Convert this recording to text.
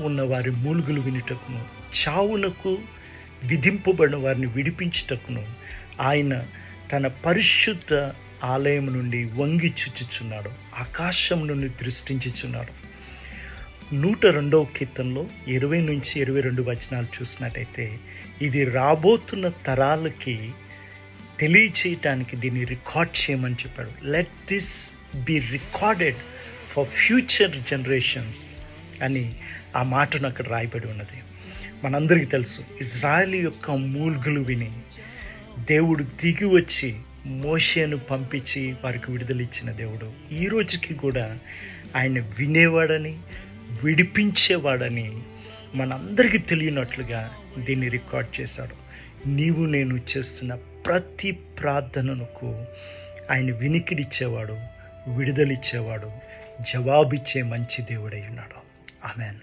ఉన్న వారి మూలుగులు వినుటకును, చావునకు విధింపబడిన వారిని విడిపించుటకును ఆయన తన పరిశుద్ధ ఆలయం నుండి వంగి చుచ్చుచున్నాడు, ఆకాశం నుండి దృష్టించుచున్నాడు. 102వ కీర్తనలో 20-22 చూసినట్టయితే ఇది రాబోతున్న తరాలకి తెలియచేయటానికి దీన్ని రికార్డ్ చేయమని చెప్పాడు. Let this be recorded for future generations అని ఆ మాటను అక్కడ రాయబడి ఉన్నది. మనందరికీ తెలుసు, ఇజ్రాయెల్ యొక్క మూల్గులు విని దేవుడు దిగి వచ్చి మోషేను పంపించి వారికి విడుదలిచ్చిన దేవుడు ఈ రోజుకి కూడా ఆయన వినేవాడని, విడిపించేవాడని మనందరికీ తెలియనట్లుగా దీన్ని రికార్డ్ చేశాడు. నీవు నేను చేస్తున్న ప్రతి ప్రార్థనకు ఆయన వినికిడిచ్చేవాడు, విడుదలిచ్చేవాడు, జవాబిచ్చే మంచి దేవుడై ఉన్నాడు. ఆమేన్.